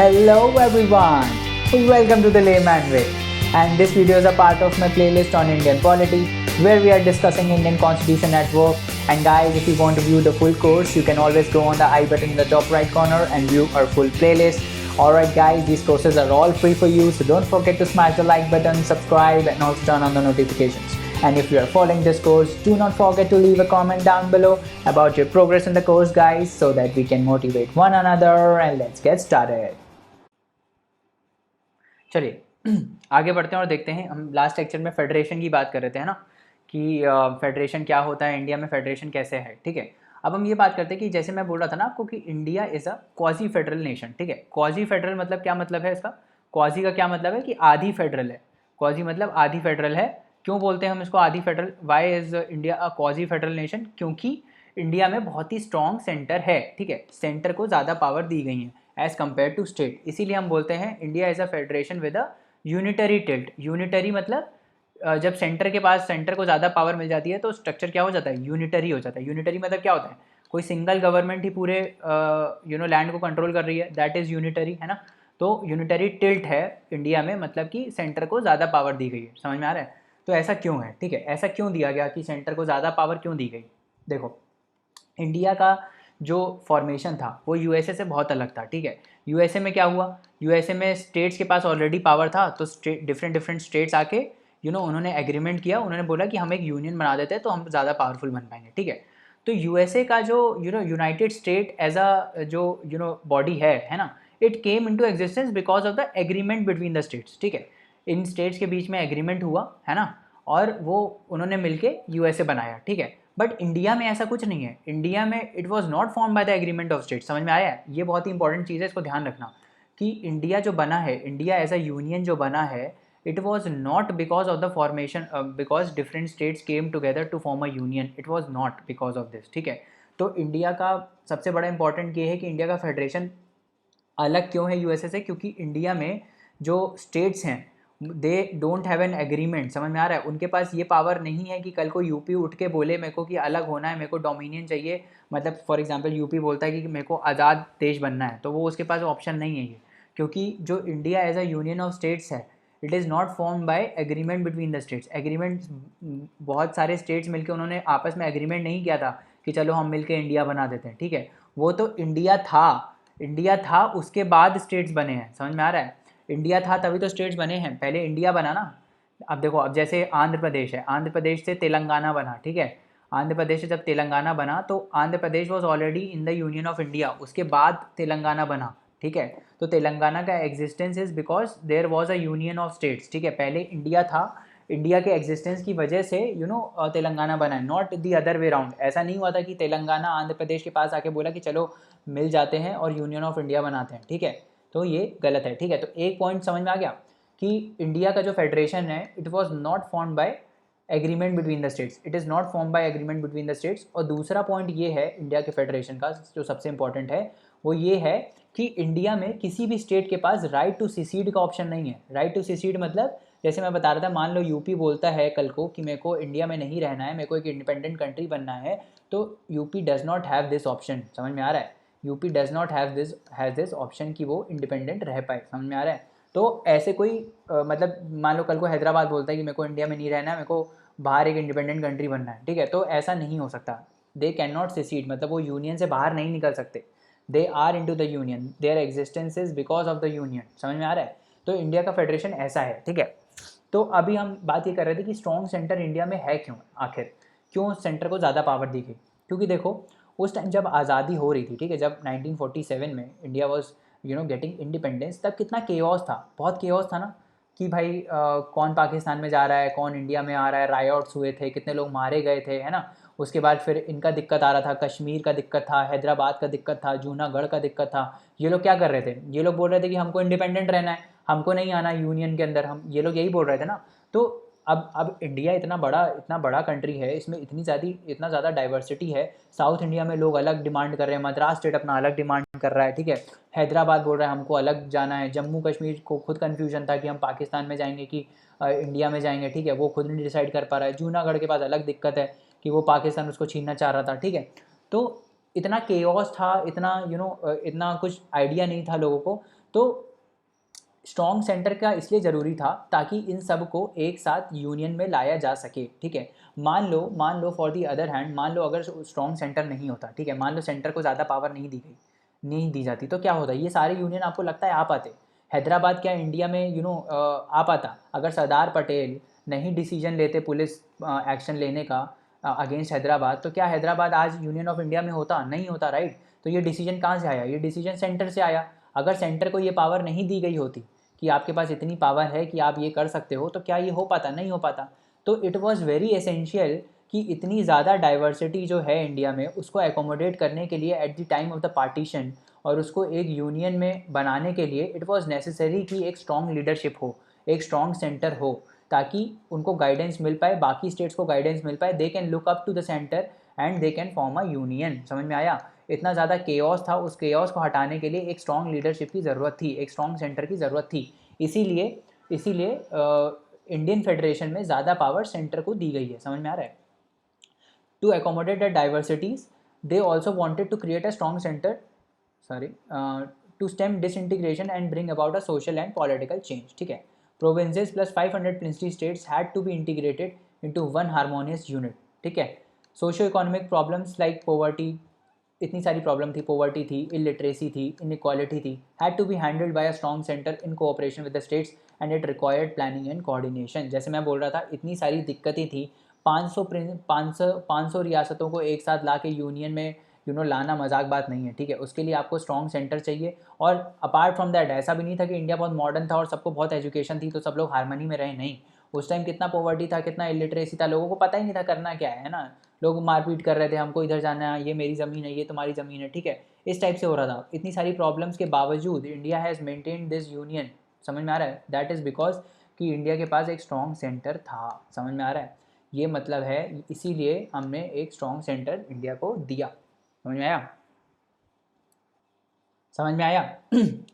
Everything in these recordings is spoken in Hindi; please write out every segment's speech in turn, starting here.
Hello everyone, welcome to the Layman Way, and this video is a part of my playlist on Indian polity where we are discussing Indian Constitution at work. And guys, if you want to view the full course, you can always go on the I button in the top right corner and view our full playlist. Alright guys, these courses are all free for you, so don't forget to smash the like button, subscribe and also turn on the notifications. And if you are following this course, do not forget to leave a comment down below about your progress in the course guys, so that we can motivate one another. And let's get started. चलिए आगे बढ़ते हैं और देखते हैं। हम लास्ट लेक्चर में फेडरेशन की बात कर रहे थे, है ना, कि फेडरेशन क्या होता है, इंडिया में फेडरेशन कैसे है। ठीक है, अब हम ये बात करते हैं कि जैसे मैं बोल रहा था ना आपको कि India is a quasi federal nation. ठीक है, क्वाजी फेडरल मतलब क्या मतलब है इसका, क्वाजी का क्या मतलब है कि आधी फेडरल है। क्वाजी मतलब आधी फेडरल है। क्यों बोलते हैं हम इसको आधी federal, why is India a quasi federal nation? क्योंकि इंडिया में बहुत ही स्ट्रॉन्ग सेंटर है। ठीक है, सेंटर को ज़्यादा पावर दी गई है एज़ कम्पेयर टू स्टेट, इसीलिए हम बोलते हैं India is a federation with a unitary tilt. Unitary मतलब जब सेंटर के पास सेंटर को ज़्यादा पावर मिल जाती है तो स्ट्रक्चर क्या हो जाता है, यूनिटरी हो जाता है। यूनिटरी मतलब क्या होता है, कोई सिंगल गवर्नमेंट ही पूरे लैंड को कंट्रोल कर रही है, दैट इज़ यूनिटरी, है ना। तो यूनिटरी टिल्ट है इंडिया में, मतलब कि सेंटर को ज़्यादा पावर दी गई है। समझ में आ रहा है? तो ऐसा क्यों है? ठीक है, ऐसा क्यों दिया गया कि सेंटर को ज़्यादा पावर क्यों दी गई? देखो, इंडिया का जो फॉर्मेशन था वो यूएसए से बहुत अलग था। ठीक है, यूएसए में क्या हुआ, यूएसए में स्टेट्स के पास ऑलरेडी पावर था, तो डिफरेंट स्टेट्स आके उन्होंने एग्रीमेंट किया, उन्होंने बोला कि हम एक यूनियन बना देते हैं तो हम ज़्यादा पावरफुल बन पाएंगे। ठीक है, तो यूएसए का जो यूनाइटेड स्टेट एज अ जो बॉडी है ना, it came into existence because of the agreement between the states. ठीक है, इन स्टेट्स के बीच में एग्रीमेंट हुआ, है ना, और वो उन्होंने मिलके यूएसए बनाया। ठीक है, बट इंडिया में ऐसा कुछ नहीं है। इंडिया में it was not form by the agreement of state. समझ में आया है? ये बहुत ही इंपॉर्टेंट चीज़ है, इसको ध्यान रखना कि इंडिया जो बना है, इंडिया एज अ यूनियन जो बना है, it was not because of the formation, because different states came together to form a union, it was not because of this. ठीक है, तो इंडिया का सबसे बड़ा इंपॉर्टेंट ये है कि इंडिया का फेडरेशन अलग क्यों है यूएसए से, क्योंकि इंडिया में जो स्टेट्स हैं they don't have an agreement. समझ में आ रहा है? उनके पास ये पावर नहीं है कि कल को यूपी उठ के बोले मेरे को कि अलग होना है, मेरे को डोमिनियन चाहिए। मतलब फॉर एग्जांपल यूपी बोलता है कि मेरे को आज़ाद देश बनना है, तो वो उसके पास ऑप्शन नहीं है ये, क्योंकि जो India as a union of states है, it is not form by agreement between the states. Agreement बहुत सारे स्टेट्स मिलकर उन्होंने आपस में एग्रीमेंट नहीं किया था कि चलो हम मिलकर इंडिया बना देते हैं। ठीक है, वो तो इंडिया था उसके बाद स्टेट्स बने हैं। समझ में आ रहा है? इंडिया था तभी तो स्टेट्स बने हैं, पहले इंडिया बना ना। अब देखो, अब जैसे आंध्र प्रदेश है, आंध्र प्रदेश से तेलंगाना बना। ठीक है, आंध्र प्रदेश से जब तेलंगाना बना तो Andhra Pradesh was already in the union of India, उसके बाद तेलंगाना बना। ठीक है, तो तेलंगाना का existence is because there was a union of states. ठीक है, पहले इंडिया था, इंडिया के एग्जिस्टेंस की वजह से तेलंगाना बना है, not the other way round. ऐसा नहीं हुआ था कि तेलंगाना आंध्र प्रदेश के पास आके बोला कि चलो मिल जाते हैं और यूनियन ऑफ इंडिया बनाते हैं। ठीक है, तो ये गलत है। ठीक है, तो एक पॉइंट समझ में आ गया कि इंडिया का जो फेडरेशन है, it was not form by agreement between the states, it is not form by agreement between the states. और दूसरा पॉइंट ये है इंडिया के फेडरेशन का जो सबसे इंपॉर्टेंट है, वो ये है कि इंडिया में किसी भी स्टेट के पास राइट टू सिसीड का ऑप्शन नहीं है। राइट टू सिसीड मतलब जैसे मैं बता रहा था, मान लो यूपी बोलता है कल को कि मेरे को इंडिया में नहीं रहना है, मेरे को एक इंडिपेंडेंट कंट्री बनना है, तो UP does not have this option. समझ में आ रहा है? UP does not has this option कि वो इंडिपेंडेंट रह पाए। समझ में आ रहा है? तो ऐसे कोई मतलब मान लो कल को हैदराबाद बोलता है कि मेरे को इंडिया में नहीं रहना है, मेरे को बाहर एक इंडिपेंडेंट कंट्री बनना है। ठीक है, तो ऐसा नहीं हो सकता। दे कैन नॉट सेसीड, मतलब वो यूनियन से बाहर नहीं निकल सकते। They are into the union, their existence is because of the union. समझ में आ रहा है? तो इंडिया का फेडरेशन ऐसा है। ठीक है, तो अभी हम बात ये कर रहे थे कि स्ट्रॉन्ग सेंटर इंडिया में है क्यों, आखिर क्यों सेंटर को ज़्यादा पावर दी गई? क्योंकि देखो, उस टाइम जब आज़ादी हो रही थी, ठीक है, जब 1947 में इंडिया वाज गेटिंग इंडिपेंडेंस, तब कितना केओस था, बहुत केओस था ना, कि भाई कौन पाकिस्तान में जा रहा है, कौन इंडिया में आ रहा है, रायोट्स हुए थे, कितने लोग मारे गए थे, है ना। उसके बाद फिर इनका दिक्कत आ रहा था, कश्मीर का दिक्कत था, हैदराबाद का दिक्कत था, जूनागढ़ का दिक्कत था। ये लोग क्या कर रहे थे, ये लोग बोल रहे थे कि हमको इंडिपेंडेंट रहना है, हमको नहीं आना यूनियन के अंदर, हम ये लोग यही बोल रहे थे ना। तो अब इंडिया इतना बड़ा कंट्री है, इसमें इतना ज़्यादा डाइवर्सिटी है। साउथ इंडिया में लोग अलग डिमांड कर रहे हैं, मद्रास स्टेट अपना अलग डिमांड कर रहा है। ठीक है, हैदराबाद बोल रहा है हमको अलग जाना है, जम्मू कश्मीर को खुद कन्फ्यूजन था कि हम पाकिस्तान में जाएंगे कि इंडिया में जाएंगे। ठीक है, वो खुद नहीं डिसाइड कर पा रहा है। जूनागढ़ के पास अलग दिक्कत है कि वो पाकिस्तान उसको छीनना चाह रहा था। ठीक है, तो इतना केओस था, इतना इतना कुछ आइडिया नहीं था लोगों को। तो स्ट्रॉन्ग सेंटर का इसलिए ज़रूरी था ताकि इन सब को एक साथ यूनियन में लाया जा सके, ठीक है। मान लो फॉर दी अदर हैंड, मान लो अगर स्ट्रॉन्ग सेंटर नहीं होता, ठीक है, मान लो सेंटर को ज़्यादा पावर नहीं दी जाती, तो क्या होता, ये सारे यूनियन आपको लगता है आ पाते? हैदराबाद क्या इंडिया में आ पाता? अगर सरदार पटेल नहीं डिसीजन लेते पुलिस एक्शन लेने का अगेंस्ट हैदराबाद, तो क्या हैदराबाद आज यूनियन ऑफ इंडिया में होता? नहीं होता, राइट। तो ये डिसीजन कहाँ से आया? ये डिसीजन सेंटर से आया। अगर सेंटर को ये पावर नहीं दी गई होती कि आपके पास इतनी पावर है कि आप ये कर सकते हो, तो क्या ये हो पाता? नहीं हो पाता। तो इट वॉज़ वेरी एसेंशियल कि इतनी ज़्यादा डाइवर्सिटी जो है इंडिया में, उसको एकोमोडेट करने के लिए at the time of the partition और उसको एक यूनियन में बनाने के लिए इट वॉज़ नेसेसरी कि एक स्ट्रॉन्ग लीडरशिप हो, एक स्ट्रॉन्ग सेंटर हो, ताकि उनको गाइडेंस मिल पाए, बाकी स्टेट्स को गाइडेंस मिल पाए, they can look up to the centre and they can form a union. समझ में आया? इतना ज़्यादा केओस था, उस केओस को हटाने के लिए एक स्ट्रॉन्ग लीडरशिप की ज़रूरत थी, एक स्ट्रॉन्ग सेंटर की ज़रूरत थी। इसीलिए इंडियन फेडरेशन में ज़्यादा पावर सेंटर को दी गई है। समझ में आ रहा है? To accommodate the diversities they also wanted to create a strong centre, sorry, to stem disintegration and bring about a social and political change, ठीक है। Provinces plus 500 princely states had to be integrated into one harmonious unit, ठीक है। Socio economic problems like poverty, इतनी सारी प्रॉब्लम थी, पॉवर्टी थी, इलिटरेसी थी, इनइक्वालिटी थी, had to be handled by a strong centre in cooperation with the states and it required planning and coordination. जैसे मैं बोल रहा था, इतनी सारी दिक्कतें थी, 500 रियासतों को एक साथ ला के यूनियन में लाना मजाक बात नहीं है, ठीक है। उसके लिए आपको स्ट्रॉन्ग सेंटर चाहिए। और अपार्ट फ्रॉम दैट, ऐसा भी नहीं था कि इंडिया बहुत मॉडर्न था और सबको बहुत एजुकेशन थी तो सब लोग हारमोनी में रहे, नहीं। उस टाइम कितना पॉवर्टी था, कितना इलिटरेसी था, लोगों को पता ही नहीं था करना क्या है ना। लोग मारपीट कर रहे थे, हमको इधर जाना है, ये मेरी ज़मीन है, ये तुम्हारी ज़मीन है, ठीक है। इस टाइप से हो रहा था। इतनी सारी प्रॉब्लम्स के बावजूद India has maintain this union. समझ में आ रहा है? दैट इज़ बिकॉज कि इंडिया के पास एक स्ट्रॉन्ग सेंटर था। समझ में आ रहा है? ये मतलब है, इसीलिए हमने एक स्ट्रॉन्ग सेंटर इंडिया को दिया। समझ में आया? समझ में आया?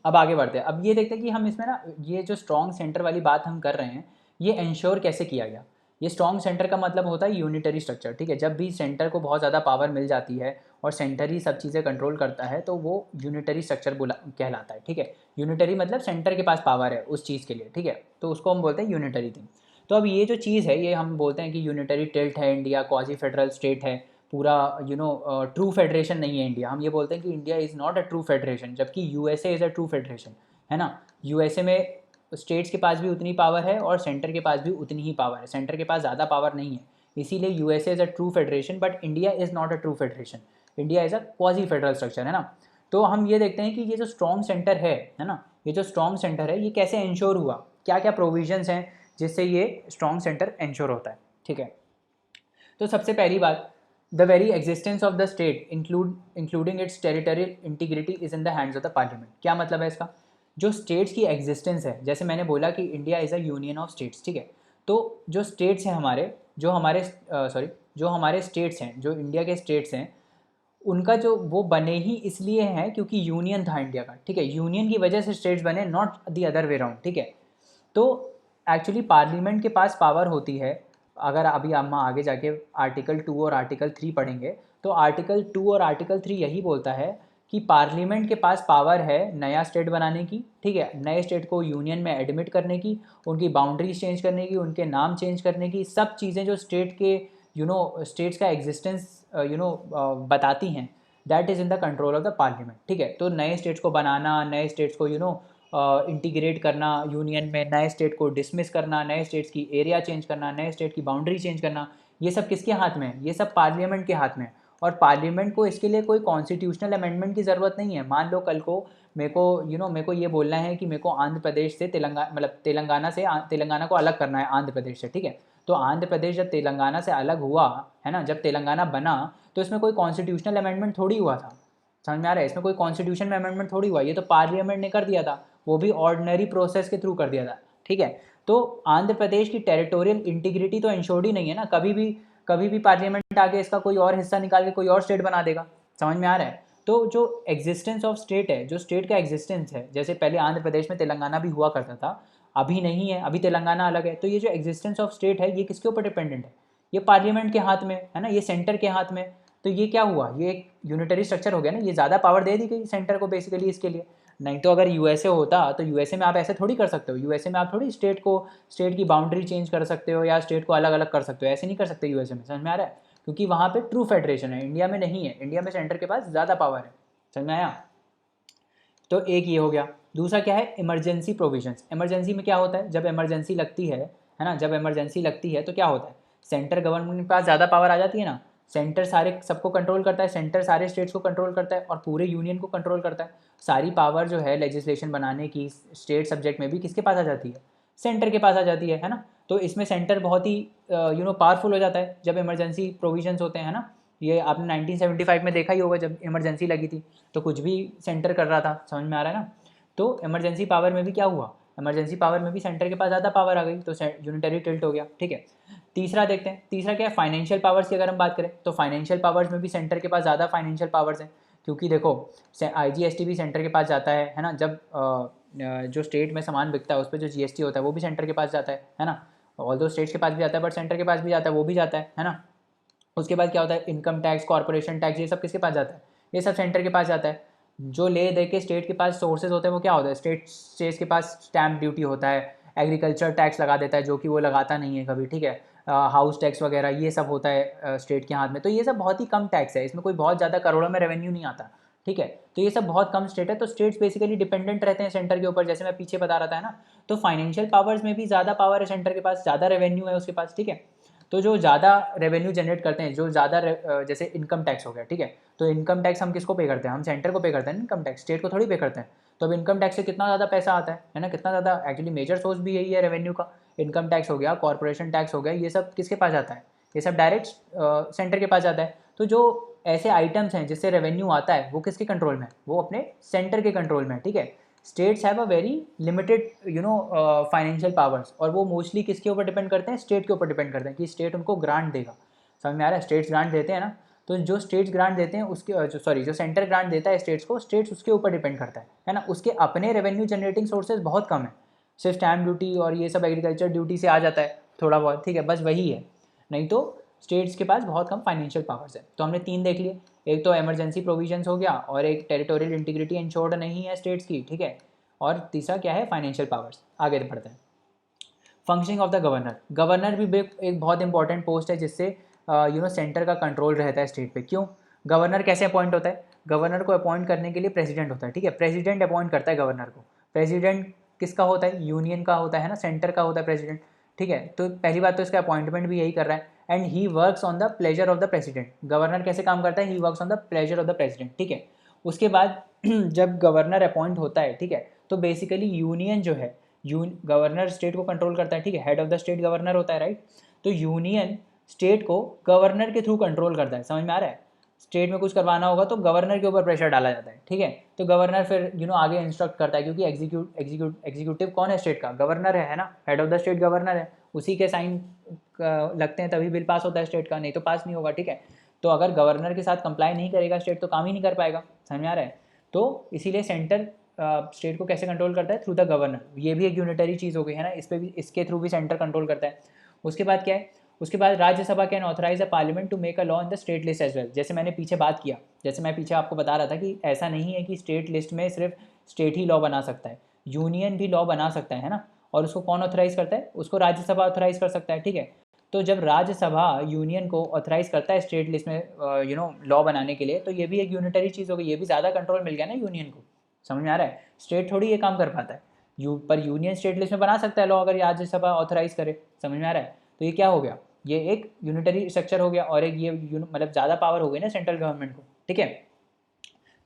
अब आगे बढ़ते हैं। अब ये देखते हैं कि हम इसमें ना, ये जो स्ट्रॉन्ग सेंटर वाली बात हम कर रहे हैं, ये इंश्योर कैसे किया गया। ये स्ट्रॉन्ग सेंटर का मतलब होता है यूनिटरी स्ट्रक्चर, ठीक है। जब भी सेंटर को बहुत ज़्यादा पावर मिल जाती है और सेंटर ही सब चीज़ें कंट्रोल करता है, तो वो यूनिटरी स्ट्रक्चर कहलाता है, ठीक है। यूनिटरी मतलब सेंटर के पास पावर है उस चीज़ के लिए, ठीक है, तो उसको हम बोलते हैं यूनिटरी थिंग। तो अब ये जो चीज़ है, ये हम बोलते हैं कि यूनिटरी टिल्ट है इंडिया, क्वाजी फेडरल स्टेट है पूरा, ट्रू फेडरेशन नहीं है इंडिया। हम ये बोलते हैं कि India is not a true federation, जबकि USA is a true federation, है ना। यूएसए में स्टेट्स के पास भी उतनी पावर है और सेंटर के पास भी उतनी ही पावर है, सेंटर के पास ज़्यादा पावर नहीं है, इसीलिए USA is a true federation, but India is not a true federation, India is a quasi federal structure, है ना। तो हम ये देखते हैं कि ये जो स्ट्रॉन्ग सेंटर है ना, ये जो स्ट्रॉन्ग सेंटर है, ये कैसे इंश्योर हुआ, क्या क्या प्रोविजंस हैं जिससे ये स्ट्रॉन्ग सेंटर इंश्योर होता है, ठीक है। तो सबसे पहली बात, the very existence of the state including it's territorial integrity is in the hands of the parliament. क्या मतलब है इसका? जो स्टेट्स की एग्जिस्टेंस है, जैसे मैंने बोला कि India is a union of states, ठीक है। तो जो स्टेट्स हैं हमारे, जो हमारे स्टेट्स हैं, जो इंडिया के स्टेट्स हैं, उनका जो वो बने ही इसलिए हैं क्योंकि यूनियन था इंडिया का, ठीक है। यूनियन की वजह से स्टेट्स बने, not the other way round, ठीक है। तो एक्चुअली पार्लियामेंट के पास पावर होती है। अगर अभी हम आगे जाके आर्टिकल 2 और आर्टिकल 3 पढ़ेंगे, तो आर्टिकल 2 और आर्टिकल 3 यही बोलता है कि पार्लियामेंट के पास पावर है नया स्टेट बनाने की, ठीक है, नए स्टेट को यूनियन में एडमिट करने की, उनकी बाउंड्रीज चेंज करने की, उनके नाम चेंज करने की, सब चीज़ें जो स्टेट के स्टेट्स का एग्जिस्टेंस बताती हैं, that is in the control of the parliament, ठीक है। तो नए स्टेट्स को बनाना, नए स्टेट्स को इंटीग्रेट करना यूनियन में, नए स्टेट को डिसमिस करना, नए स्टेट्स की एरिया चेंज करना, नए स्टेट की बाउंड्री चेंज करना, ये सब किसके हाथ में है? ये सब पार्लियामेंट के हाथ में है। और पार्लियामेंट को इसके लिए कोई कॉन्स्टिट्यूशनल अमेंडमेंट की ज़रूरत नहीं है। मान लो कल को मेरे को ये बोलना है कि मेरे को आंध्र प्रदेश से तेलंगाना को अलग करना है आंध्र प्रदेश से, ठीक है। तो आंध्र प्रदेश जब तेलंगाना से अलग हुआ, है ना, जब तेलंगाना बना, तो इसमें कोई कॉन्स्टिट्यूशनल अमेंडमेंट थोड़ी हुआ था। समझ में आ रहा है? इसमें कोई कॉन्स्टिट्यूशन में अमेंडमेंट थोड़ी हुआ, ये तो पार्लियामेंट ने कर दिया था, वो भी ऑर्डिनरी प्रोसेस के थ्रू कर दिया था, ठीक है। तो आंध्र प्रदेश की टेरिटोरियल इंटीग्रिटी तो इंश्योर्ड ही नहीं है ना, कभी भी पार्लियामेंट आके इसका कोई और हिस्सा निकाल के कोई और स्टेट बना देगा। समझ में आ रहा है? तो जो एग्जिस्टेंस ऑफ स्टेट है, जो स्टेट का एग्जिस्टेंस है, जैसे पहले आंध्र प्रदेश में तेलंगाना भी हुआ करता था, अभी नहीं है, अभी तेलंगाना अलग है, तो ये जो एग्जिस्टेंस ऑफ स्टेट है, ये किसके ऊपर डिपेंडेंट है? ये पार्लियामेंट के हाथ में है ना, ये सेंटर के हाथ में। तो ये क्या हुआ, ये एक यूनिटरी स्ट्रक्चर हो गया ना, ये ज़्यादा पावर दे दी गई सेंटर को बेसिकली इसके लिए। नहीं तो अगर यूएसए होता तो यूएसए में आप ऐसे थोड़ी कर सकते हो, यूएसए में आप थोड़ी स्टेट की बाउंड्री चेंज कर सकते हो या स्टेट को अलग अलग कर सकते हो, ऐसे नहीं कर सकते यूएसए में, समझ में आ रहा है? क्योंकि वहाँ पे ट्रू फेडरेशन है, इंडिया में नहीं है, इंडिया में सेंटर के पास ज़्यादा पावर है, समझ में आया? तो एक ये हो गया। दूसरा क्या है, इमरजेंसी प्रोविजंस। इमरजेंसी में क्या होता है, जब इमरजेंसी लगती है ना, जब इमरजेंसी लगती है तो क्या होता है, सेंटर गवर्नमेंट के पास ज़्यादा पावर आ जाती है ना, सेंटर सारे सबको कंट्रोल करता है, सेंटर सारे स्टेट्स को कंट्रोल करता है और पूरे यूनियन को कंट्रोल करता है। सारी पावर जो है लेजिस्लेशन बनाने की स्टेट सब्जेक्ट में भी किसके पास आ जाती है, सेंटर के पास आ जाती है ना। तो इसमें सेंटर बहुत ही पावरफुल हो जाता है जब इमरजेंसी प्रोविजंस होते हैं ना। ये आपने 1975 में देखा ही होगा जब इमरजेंसी लगी थी, तो कुछ भी सेंटर कर रहा था, समझ में आ रहा है ना। तो इमरजेंसी पावर में भी क्या हुआ, इमरजेंसी पावर में भी सेंटर के पास ज़्यादा पावर आ गई, तो यूनिटरी टिल्ट हो गया, ठीक है। तीसरा देखते हैं, तीसरा क्या है, फाइनेंशियल पावर्स की अगर हम बात करें तो फाइनेंशियल पावर्स में भी सेंटर के पास ज़्यादा फाइनेंशियल पावर्स हैं, क्योंकि देखो IGST भी सेंटर के पास जाता है ना। जब जो स्टेट में सामान बिकता है उस पर जो GST होता है वो भी सेंटर के पास जाता है ना। ऑल दो स्टेट्स के पास भी जाता है बट सेंटर के पास भी जाता है, वो भी जाता है ना। उसके बाद क्या होता है, इनकम टैक्स, कॉर्पोरेशन टैक्स, ये सब किसके पास जाता है, ये सब सेंटर के पास जाता है। जो ले दे के स्टेट के पास सोर्सेज होते हैं वो क्या होता है, स्टेट्स के पास स्टैम्प ड्यूटी होता है, एग्रीकल्चर टैक्स लगा देता है जो कि वो लगाता नहीं है कभी, ठीक है। हाउस टैक्स वगैरह ये सब होता है स्टेट के हाथ में, तो ये सब बहुत ही कम टैक्स है, इसमें कोई बहुत ज़्यादा करोड़ों में रेवेन्यू नहीं आता, ठीक है। तो ये सब बहुत कम स्टेट है, तो स्टेट्स बेसिकली डिपेंडेंट रहते हैं सेंटर के ऊपर, जैसे मैं पीछे बता रहा था ना। तो फाइनेंशियल पावर्स में भी ज़्यादा पावर है सेंटर के पास, ज़्यादा रेवेन्यू है उसके पास, ठीक है। तो जो ज़्यादा रेवेन्यू जनरेट करते हैं, जो ज़्यादा जैसे इनकम टैक्स हो गया, ठीक है। तो इनकम टैक्स हम किसको पे करते हैं, हम सेंटर को पे करते हैं इनकम टैक्स, स्टेट को थोड़ी पे करते हैं। तो अब इनकम टैक्स से कितना ज़्यादा पैसा आता है ना, कितना ज़्यादा, एक्चुअली मेजर सोर्स भी यही है रेवेन्यू का। इनकम टैक्स हो गया, कॉर्पोरेशन टैक्स हो गया, ये सब किसके पास जाता है, ये सब डायरेक्ट सेंटर के पास जाता है। तो जो ऐसे आइटम्स हैं जिससे रेवेन्यू आता है वो किसके कंट्रोल में है, वो अपने सेंटर के कंट्रोल में है, ठीक है। States have a very limited financial powers, और वो मोस्टली किसके ऊपर डिपेंड करते हैं, स्टेट के ऊपर डिपेंड करते हैं कि स्टेट उनको ग्रांट देगा, समझ में आ रहा है। स्टेट्स ग्रांट देते हैं ना, तो जो स्टेट्स ग्रांट देते हैं उसके जो सेंटर ग्रांट देता है स्टेट्स को, स्टेट्स उसके ऊपर डिपेंड करता है ना। उसके अपने रेवेन्यू जनरेटिंग सोर्सेज बहुत कम है, सिर्फ स्टैम्प ड्यूटी और ये सब एग्रीकल्चर ड्यूटी से आ जाता है थोड़ा बहुत, ठीक है, बस वही है। नहीं तो स्टेट्स के पास बहुत कम फाइनेंशियल पावर्स है। तो हमने तीन देख लिए, एक तो इमरजेंसी प्रोविजंस हो गया, और एक टेरिटोरियल इंटीग्रिटी इंश्योर्ड नहीं है स्टेट्स की, ठीक है। और तीसरा क्या है, फाइनेंशियल पावर्स। आगे बढ़ते हैं, functioning of the governor. Governor भी एक बहुत इंपॉर्टेंट पोस्ट है जिससे सेंटर का कंट्रोल रहता है स्टेट पे। क्यों, गवर्नर कैसे अपॉइंट होता है, गवर्नर को अपॉइंट करने के लिए प्रेसिडेंट होता है, ठीक है। प्रेसिडेंट अपॉइंट करता है गवर्नर को। प्रेसिडेंट किसका होता है, यूनियन का होता है ना, सेंटर का होता है प्रेसिडेंट, ठीक है। तो पहली बात तो इसका अपॉइंटमेंट भी यही कर रहा है, and he works on the pleasure of the president. Governor कैसे काम करता है, he works on the pleasure of the president, ठीक है। उसके बाद जब गवर्नर अपॉइंट होता है, ठीक है, तो बेसिकली यूनियन जो है, गवर्नर स्टेट को कंट्रोल करता है, ठीक है, head of the state governor होता है, राइट। तो यूनियन स्टेट को गवर्नर के थ्रू कंट्रोल करता है, समझ में आ रहा है। स्टेट में कुछ करवाना होगा तो गवर्नर के ऊपर प्रेशर डाला जाता है, ठीक है। तो गवर्नर फिर आगे इंस्ट्रक्ट करता है, क्योंकि एग्जीक्यूटिव कौन है स्टेट का, गवर्नर है ना, head of the state governor है, उसी के साइन लगते हैं तभी बिल पास होता है स्टेट का, नहीं तो पास नहीं होगा, ठीक है। तो अगर गवर्नर के साथ कंप्लाई नहीं करेगा स्टेट तो काम ही नहीं कर पाएगा, समझ में आ रहा है। तो इसीलिए सेंटर स्टेट को कैसे कंट्रोल करता है, थ्रू द गवर्नर। ये भी एक यूनिटरी चीज़ हो गई है ना, इस पे भी, इसके थ्रू भी सेंटर कंट्रोल करता है। उसके बाद क्या है, उसके बाद Rajya Sabha can authorise a parliament to make a law in the state list as well. जैसे मैंने पीछे बात किया, जैसे मैं पीछे आपको बता रहा था कि ऐसा नहीं है कि स्टेट लिस्ट में सिर्फ स्टेट ही लॉ बना सकता है, यूनियन भी लॉ बना सकता है ना। और उसको कौन ऑथराइज करता है, उसको राज्यसभा ऑथराइज कर सकता है, ठीक है। तो जब राज्यसभा यूनियन को ऑथराइज करता है स्टेट लिस्ट में लॉ बनाने के लिए, तो ये भी एक यूनिटरी चीज़ हो गई, ये भी ज़्यादा कंट्रोल मिल गया ना यूनियन को, समझ में आ रहा है। स्टेट थोड़ी ये काम कर पाता है, पर यूनियन स्टेट लिस्ट में बना सकता है लॉ अगर राज्यसभा ऑथराइज करे, समझ में आ रहा है। तो ये क्या हो गया, ये एक यूनिटरी स्ट्रक्चर हो गया, और एक ये मतलब ज़्यादा पावर हो गई ना सेंट्रल गवर्नमेंट को, ठीक है।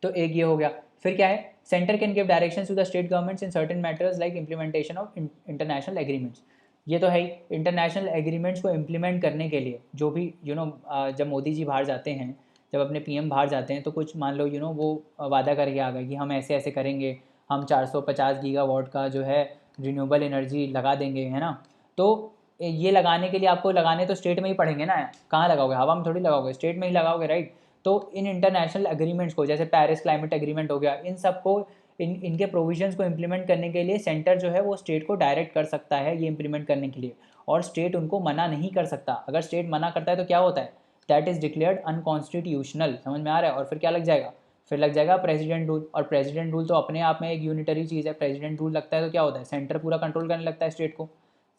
तो एक ये हो गया। फिर क्या है, centre can give directions to the state governments in certain matters like implementation of international agreements. ये तो है ही, इंटरनेशनल एग्रीमेंट्स को इम्प्लीमेंट करने के लिए जो भी जब मोदी जी बाहर जाते हैं, जब अपने PM बाहर जाते हैं, तो कुछ मान लो वो वादा करके आ गए कि हम ऐसे ऐसे करेंगे, हम 450 गीगावाट का जो है रिन्यूएबल एनर्जी लगा देंगे, है ना। तो ये लगाने के लिए आपको लगाने तो स्टेट में ही पड़ेंगे ना, कहाँ लगाओगे, हवा में थोड़ी लगाओगे, स्टेट में ही लगाओगे, राइट। तो इन इंटरनेशनल एग्रीमेंट्स को, जैसे पेरिस क्लाइमेट एग्रीमेंट हो गया, इन सबको इनके प्रोविजंस को इम्प्लीमेंट करने के लिए सेंटर जो है वो स्टेट को डायरेक्ट कर सकता है ये इम्प्लीमेंट करने के लिए, और स्टेट उनको मना नहीं कर सकता। अगर स्टेट मना करता है तो क्या होता है, दैट इज़ डिक्लेयर्ड अनकॉन्स्टिट्यूशनल, समझ में आ रहा है। और फिर क्या लग जाएगा, फिर लग जाएगा प्रेसिडेंट रूल, और प्रेसिडेंट रूल तो अपने आप में एक यूनिटरी चीज़ है। प्रेसिडेंट रूल लगता है तो क्या होता है, सेंटर पूरा कंट्रोल करने लगता है स्टेट को।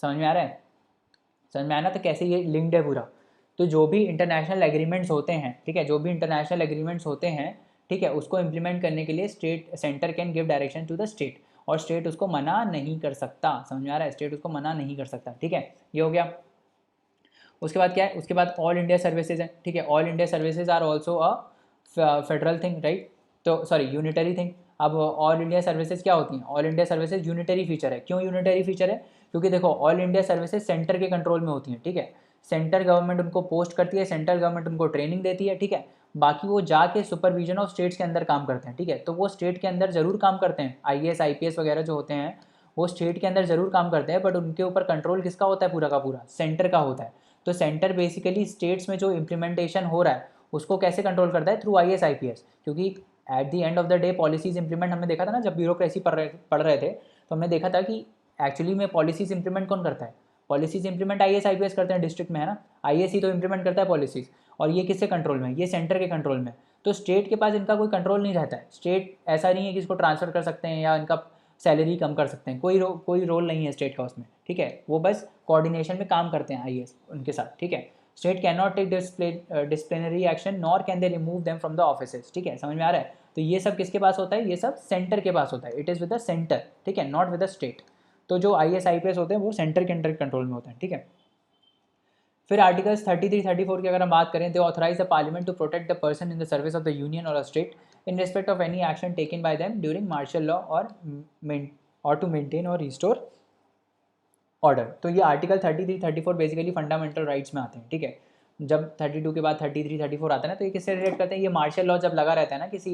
समझ में आ रहा है, समझ में आना तो कैसे ये लिंक्ड है पूरा। तो जो भी इंटरनेशनल एग्रीमेंट्स होते हैं, ठीक है, जो भी इंटरनेशनल एग्रीमेंट्स होते हैं, ठीक है, उसको इम्प्लीमेंट करने के लिए state, centre can give direction to the state, और स्टेट उसको मना नहीं कर सकता। समझ में आ रहा है, स्टेट उसको मना नहीं कर सकता, ठीक है, ये हो गया। उसके बाद क्या है, उसके बाद ऑल इंडिया सर्विसेज है, ठीक है, all India services are also a federal thing, right, तो सॉरी यूनिटरी थिंग। अब ऑल इंडिया सर्विसेज क्या होती हैं, all India services unitary feature है। क्यों यूनिटरी फीचर है, क्योंकि देखो ऑल इंडिया सर्विसेज सेंटर के कंट्रोल में होती हैं, ठीक है, सेंटर गवर्नमेंट उनको पोस्ट करती है, सेंट्रल गवर्नमेंट उनको ट्रेनिंग देती है, ठीक है, बाकी वो जाके सुपरविजन ऑफ स्टेट्स के अंदर काम करते हैं, ठीक है, तो वो स्टेट के अंदर जरूर काम करते हैं, IAS IPS वगैरह जो होते हैं वो स्टेट के अंदर जरूर काम करते हैं, बट उनके ऊपर कंट्रोल किसका होता है, पूरा का पूरा सेंटर का होता है। तो सेंटर बेसिकली स्टेट्स में जो इम्प्लीमेंटेशन हो रहा है उसको कैसे कंट्रोल करता है, थ्रू IAS IPS, क्योंकि at the end of the day policies implement, हमने देखा था ना जब ब्यूरोक्रेसी पढ़ रहे थे, तो हमने देखा था कि एक्चुअली में पॉलिसीज इंप्लीमेंट कौन करता है, पॉलिसीज इंप्लीमेंट IAS IPS करते हैं डिस्ट्रिक्ट में, है ना, IAS ही तो इंप्लीमेंट करता है पॉलिसीज, और ये किससे कंट्रोल में, ये सेंटर के कंट्रोल में। तो स्टेट के पास इनका कोई कंट्रोल नहीं रहता है, स्टेट ऐसा नहीं है कि इसको ट्रांसफर कर सकते हैं या इनका सैलरी कम कर सकते हैं, कोई रोल नहीं है स्टेट का उसमें, ठीक है, वो बस कोऑर्डिनेशन में काम करते हैं IAS उनके साथ, ठीक है। State can not take disciplinary action nor can they remove them from the offices, ठीक है, समझ में आ रहा है। तो ये सब किसके पास होता है, ये सब सेंटर के पास होता है, it is with the centre, ठीक है, नॉट विद द स्टेट। तो जो IAS IPS होते हैं वो सेंटर के अंडर कंट्रोल में होते हैं, ठीक है। फिर आर्टिकल्स 33 34 की अगर हम बात करें, they authorise the parliament to protect the person in the service of the union or a state in respect of any action taken by them during martial law और टू मेंटेन और रिस्टोर ऑर्डर। तो ये आर्टिकल 33 34 बेसिकली फंडामेंटल राइट्स में आते हैं, ठीक है। जब 32 के बाद 33 34 आता है ना, तो ये किससे रिलेट करते हैं, ये मार्शल लॉ जब लगा रहता है ना किसी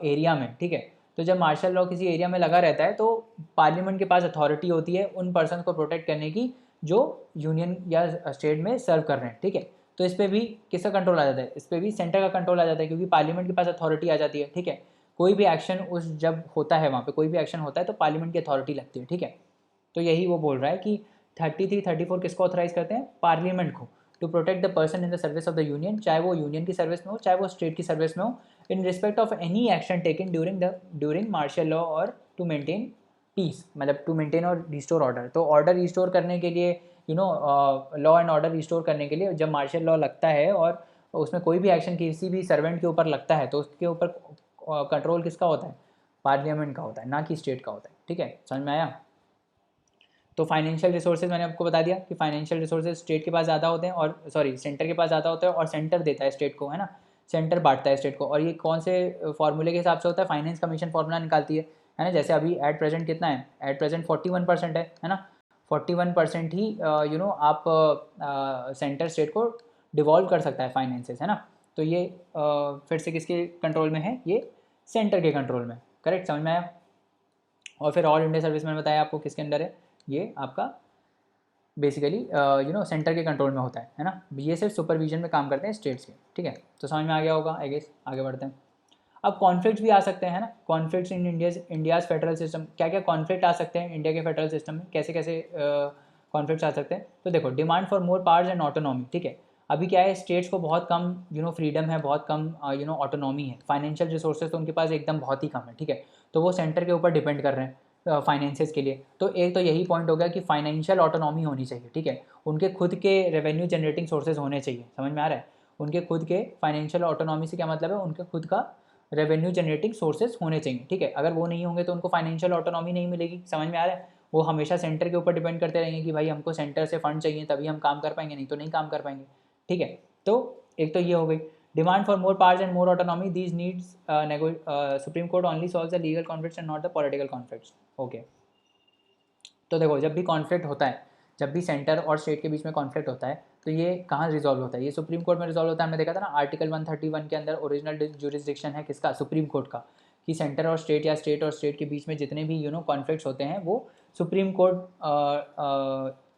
एरिया में, ठीक है, तो जब मार्शल लॉ किसी एरिया में लगा रहता है तो पार्लियामेंट के पास अथॉरिटी होती है उन पर्सन को प्रोटेक्ट करने की जो यूनियन या स्टेट में सर्व कर रहे हैं, ठीक है। तो इस पर भी किसका कंट्रोल आ जाता है, इस पर भी सेंटर का कंट्रोल आ जाता है, क्योंकि पार्लियामेंट के पास अथॉरिटी आ जाती है, ठीक है। कोई भी एक्शन उस जब होता है वहाँ पे कोई भी एक्शन होता है तो पार्लियामेंट की अथॉरिटी लगती है, ठीक है। तो यही वो बोल रहा है कि 33 34 किसको ऑथराइज करते हैं, पार्लियामेंट को, to protect the person in the service of the union, चाहे वो यूनियन की सर्विस में हो चाहे वो स्टेट की सर्विस में हो, in respect of any action taken during martial law और टू मेंटेन पीस, मतलब टू मेंटेन और रिस्टोर ऑर्डर। तो ऑर्डर रिस्टोर करने के लिए लॉ एंड ऑर्डर रिस्टोर करने के लिए जब मार्शल लॉ लगता है और उसमें कोई भी एक्शन किसी भी सर्वेंट के ऊपर लगता है तो उसके ऊपर कंट्रोल किसका होता है, पार्लियामेंट का होता है, ना कि स्टेट का होता है, ठीक है, समझ में आया। तो फाइनेंशियल रिसोर्सेज मैंने आपको बता दिया कि फाइनेंशियल रिसोर्सेज स्टेट के पास ज़्यादा होते हैं, और सॉरी सेंटर के पास ज़्यादा होता है, और सेंटर देता है स्टेट को, है ना, सेंटर बांटता है स्टेट को। और ये कौन से फॉर्मूले के हिसाब से होता है, फाइनेंस कमीशन फॉर्मूला निकालती है ना। जैसे अभी एट प्रेजेंट कितना है, एट प्रेजेंट 41% है ना, 41% ही आप सेंटर स्टेट को डिवॉल्व कर सकता है फाइनेंसेस, है ना। तो ये फिर से किसके कंट्रोल में है, ये सेंटर के कंट्रोल में, करेक्ट, समझ में आया। और फिर ऑल इंडिया सर्विस मैंने बताया आपको किसके अंडर है, ये आपका बेसिकली सेंटर के कंट्रोल में होता है ना। ये सिर्फ सुपरविजन में काम करते हैं स्टेट्स के, ठीक है, तो समझ में आ गया होगा आई गेस। आगे बढ़ते हैं। अब कॉन्फ्लिक्ट भी आ सकते हैं ना, कॉन्फ्लिक्ट्स इन इंडियाज़ फेडरल सिस्टम, क्या क्या कॉन्फ्लिक्ट आ सकते हैं इंडिया के फेडरल सिस्टम में, कैसे कैसे कॉन्फ्लिक्ट्स आ सकते हैं। तो देखो, demand for more powers and autonomy, ठीक है, अभी क्या है, स्टेट्स को बहुत कम फ्रीडम है, बहुत कम ऑटोनॉमी है, फाइनेंशियल रिसोर्सेज तो उनके पास एकदम बहुत ही कम है, ठीक है, तो वो सेंटर के ऊपर डिपेंड कर रहे हैं फाइनेंसेस के लिए। तो एक तो यही पॉइंट हो गया कि फाइनेंशियल ऑटोनॉमी होनी चाहिए, ठीक है, उनके खुद के रेवेन्यू जनरेटिंग सोर्सेज होने चाहिए, समझ में आ रहा है। उनके खुद के फाइनेंशियल ऑटोनॉमी से क्या मतलब है, उनके खुद का रेवेन्यू जनरेटिंग सोर्सेज होने चाहिए, ठीक है, अगर वो नहीं होंगे तो उनको फाइनेंशियल ऑटोनॉमी नहीं मिलेगी, समझ में आ रहा है। वो हमेशा सेंटर के ऊपर डिपेंड करते रहेंगे कि भाई हमको सेंटर से फंड चाहिए तभी हम काम कर पाएंगे, नहीं तो नहीं काम कर पाएंगे, ठीक है। तो एक तो ये हो गई demand for more powers and more autonomy, these needs supreme court only solve the legal conflicts and not the political conflicts, okay. तो देखो, जब भी कॉन्फ्लिक्ट होता है, जब भी सेंटर और स्टेट के बीच में कॉन्फ्लिक्ट होता है तो ये कहाँ रिजॉल्व होता है, ये सुप्रीम कोर्ट में रिजॉल्व होता है। हमने देखा था ना आर्टिकल 131 के अंदर ओरिजिनल जुरिस्डिक्शन है किसका, सुप्रीम कोर्ट का, कि सेंटर और स्टेट या स्टेट और स्टेट के बीच में जितने भी कॉन्फ्लिक्ट्स होते हैं वो सुप्रीम कोर्ट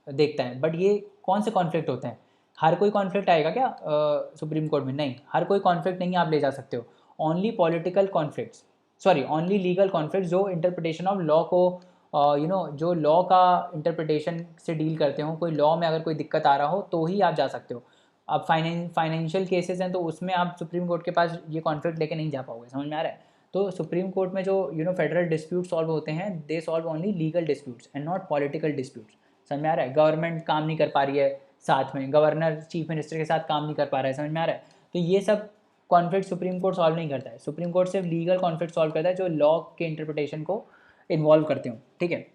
देखता है। बट ये कौन से कॉन्फ्लिक्ट होते हैं, हर कोई कॉन्फ्लिक्ट आएगा क्या सुप्रीम कोर्ट में, नहीं, हर कोई कॉन्फ्लिक्ट नहीं आप ले जा सकते हो, only political conflicts, sorry only legal conflict जो इंटरप्रिटेशन ऑफ लॉ को जो लॉ का इंटरप्रिटेशन से डील करते हो, कोई लॉ में अगर कोई दिक्कत आ रहा हो तो ही आप जा सकते हो। अब फाइनेंशियल केसेस हैं तो उसमें आप सुप्रीम कोर्ट के पास ये कॉन्फ्लिक्ट लेके नहीं जा पाओगे, समझ में आ रहा है। तो सुप्रीम कोर्ट में जो फेडरल डिस्प्यूट सॉल्व होते हैं, they solve only legal disputes and not political disputes, समझ में आ रहा है। गवर्नमेंट काम नहीं कर पा रही है, साथ में गवर्नर चीफ मिनिस्टर के साथ काम नहीं कर पा रहा है, समझ में आ रहा है। तो ये सब कॉन्फ्लिक्ट सुप्रीम कोर्ट सॉल्व नहीं करता है। सुप्रीम कोर्ट सिर्फ लीगल कॉन्फ्लिक्ट सॉल्व करता है जो लॉ के इंटरप्रिटेशन को इन्वॉल्व करते हो, ठीक है।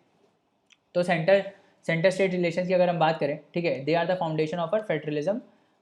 तो सेंटर स्टेट रिलेशन की अगर हम बात करें, ठीक है, they are the foundation of our federalism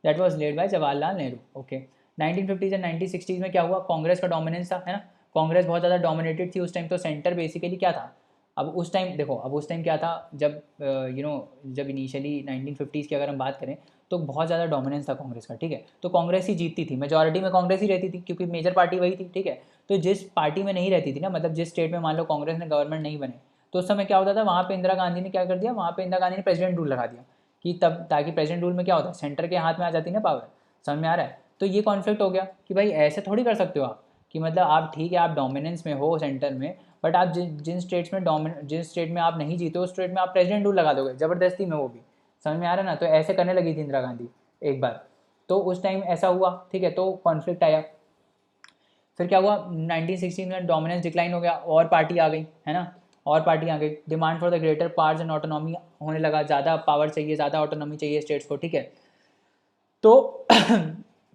that was laid by Jawaharlal Nehru, okay. 1950s and 1960s में क्या हुआ, कांग्रेस का डोमिनेंस था, है ना, कांग्रेस बहुत ज़्यादा डोमिनेटेड थी उस टाइम। तो सेंटर बेसिकली क्या था, अब उस टाइम देखो, अब उस टाइम क्या था, जब जब इनिशियली 1950s की अगर हम बात करें तो बहुत ज़्यादा डोमिनेंस था कांग्रेस का, ठीक है। तो कांग्रेस ही जीतती थी, मेजॉरिटी में कांग्रेस ही रहती थी क्योंकि मेजर पार्टी वही थी, ठीक है। तो जिस पार्टी में नहीं रहती थी ना, मतलब जिस स्टेट में मान लो कांग्रेस ने गवर्नमेंट नहीं बने, तो उस समय क्या होता था, वहाँ पे इंदिरा गांधी ने क्या कर दिया, वहाँ पे इंदिरा गांधी ने प्रेसिडेंट रूल लगा दिया कि तब, ताकि प्रेसिडेंट रूल में क्या होता है, सेंटर के हाथ में आ जाती है ना पावर, समझ में आ रहा है। तो ये कॉन्फ्लिक्ट हो गया कि भाई ऐसे थोड़ी कर सकते हो आप, कि मतलब आप ठीक है आप डोमिनेंस में हो सेंटर में, बट आप जिन स्टेट्स में जिस स्टेट में आप नहीं जीते उस स्टेट में आप प्रेसिडेंट रूल लगा दोगे ज़बरदस्ती में, वो भी, समझ में आ रहा है ना। तो ऐसे करने लगी थी इंदिरा गांधी एक बार, तो उस टाइम ऐसा हुआ, ठीक है, तो कॉन्फ्लिक्ट आया। फिर क्या हुआ, 1916 में डोमिनेंस डिक्लाइन हो गया, और पार्टी आ गई, है ना, और पार्टी आ गई, demand for the greater powers and autonomy होने लगा, ज़्यादा पावर चाहिए, ज़्यादा ऑटोनॉमी चाहिए स्टेट्स को, ठीक है। तो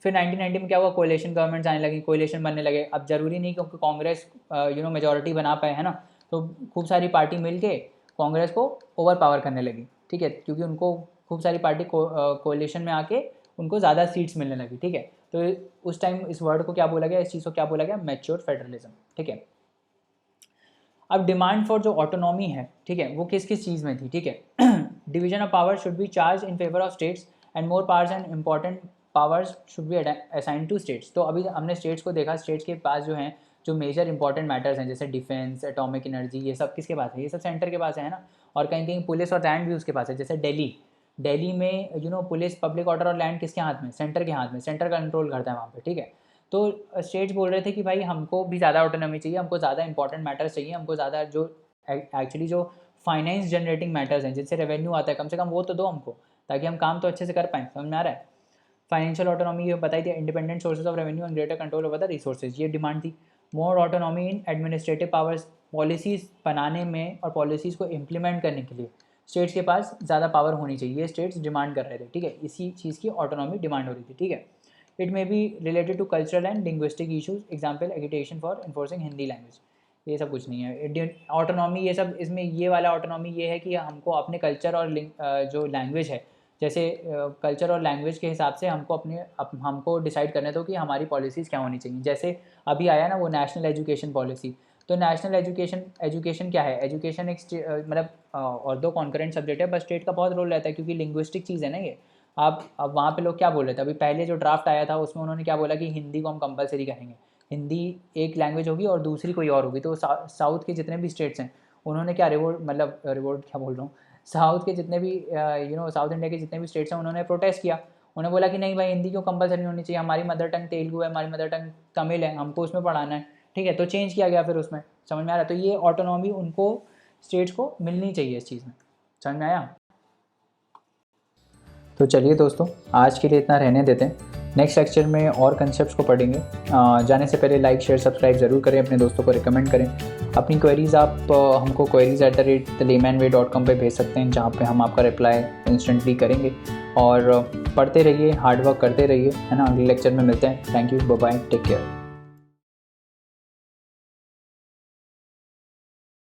फिर 1990 में क्या हुआ, कोलिशन गवर्नमेंट्स आने लगी, कोलिशन बनने लगे। अब जरूरी नहीं क्योंकि कांग्रेस मेजॉरिटी बना पाए, है ना, तो खूब सारी पार्टी मिल के कांग्रेस को ओवर पावर करने लगी, ठीक है, क्योंकि उनको खूब सारी पार्टी कोलिशन में आके उनको ज़्यादा सीट्स मिलने लगी, ठीक है। तो उस टाइम इस वर्ड को क्या बोला गया, इस चीज़ को क्या बोला गया, मैच्योर फेडरलिज्म, ठीक है। अब डिमांड फॉर जो ऑटोनॉमी है, ठीक है, वो किस किस चीज़ में थी, ठीक है। Division of power should be charge in favour of states and more powers and important powers should be assign to states. तो अभी हमने स्टेट्स को देखा, स्टेट्स के पास जो हैं जो मेजर इंपॉर्टेंट मैटर्स हैं जैसे डिफेंस, एटॉमिक एनर्जी, ये सब किसके पास है, ये सब सेंटर के पास है ना। और कहीं कहीं पुलिस और लैंड भी उसके पास है, जैसे दिल्ली में पुलिस, पब्लिक ऑर्डर और लैंड किसके हाथ में, सेंटर के हाथ में, सेंटर कंट्रोल करता है वहाँ पे, ठीक है। तो स्टेट्स बोल रहे थे कि भाई हमको भी ज़्यादा ऑटोनॉमी चाहिए, हमको ज़्यादा इंपॉर्टेंट मैटर्स चाहिए, हमको ज़्यादा जो एक्चुअली जो फाइनेंस जनरेटिंग मैटर्स हैं जिससे रेवेन्यू आता है, कम से कम वो तो दो हमको, ताकि हम काम तो अच्छे से कर पाएँ, समझ में आ रहा है। फाइनेंशियल ऑटोनॉमी ये बताई थी, independent sources of revenue and greater control over the resources, ये डिमांड थी। More autonomy in administrative powers, policies बनाने में और पॉलिसीज़ को इम्प्लीमेंट करने के लिए स्टेट्स के पास ज़्यादा पावर होनी चाहिए, ये स्टेट्स डिमांड कर रहे थे, ठीक है, इसी चीज़ की ऑटोनॉमी डिमांड हो रही थी, ठीक है। It may be related to cultural and linguistic issues, example agitation for enforcing Hindi language, ये सब कुछ नहीं है ऑटोनॉमी, ये सब इसमें ये वाला ऑटोनॉमी ये है कि हमको अपने कल्चर और जो लैंग्वेज है, जैसे कल्चर और लैंग्वेज के हिसाब से हमको डिसाइड करने दो कि हमारी पॉलिसीज़ क्या होनी चाहिए। जैसे अभी आया ना वो नेशनल एजुकेशन पॉलिसी, तो नेशनल एजुकेशन क्या है, एजुकेशन एक मतलब और दो कॉन्करेंट सब्जेक्ट है, बस स्टेट का बहुत रोल रहता है क्योंकि लिंग्विस्टिक चीज़ है ना ये। अब वहाँ पे लोग क्या बोल रहे थे, अभी पहले जो ड्राफ्ट आया था उसमें उन्होंने क्या बोला कि हिंदी को हम कंपलसरी करेंगे, हिंदी एक लैंग्वेज होगी और दूसरी कोई और होगी। तो साउथ के जितने भी स्टेट्स हैं उन्होंने क्या रिवोल्ट क्या बोल रहा हूँ, साउथ के जितने भी साउथ इंडिया के जितने भी स्टेट्स हैं उन्होंने प्रोटेस्ट किया, उन्होंने बोला कि नहीं भाई हिंदी क्यों कंपलसरी होनी चाहिए, हमारी मदर टंग तेलुगु है, हमारी मदर टंग तमिल है, हमको उसमें पढ़ाना है, ठीक है। तो चेंज किया गया फिर उसमें, समझ में आ रहा है। तो ये ऑटोनॉमी उनको स्टेट्स को मिलनी चाहिए इस चीज़ में, समझ में आया। तो चलिए दोस्तों आज के लिए इतना रहने देते हैं, नेक्स्ट लेक्चर में और कंसेप्ट्स को पढ़ेंगे। जाने से पहले लाइक शेयर सब्सक्राइब ज़रूर करें, अपने दोस्तों को रिकमेंड करें। अपनी क्वेरीज़ आप हमको queries@thelaymanway.com पे भेज सकते हैं, जहाँ पे हम आपका रिप्लाई इंस्टेंटली करेंगे। और पढ़ते रहिए, हार्ड वर्क करते रहिए, है ना। अगले लेक्चर में मिलते हैं। Thank you, bye bye, take care.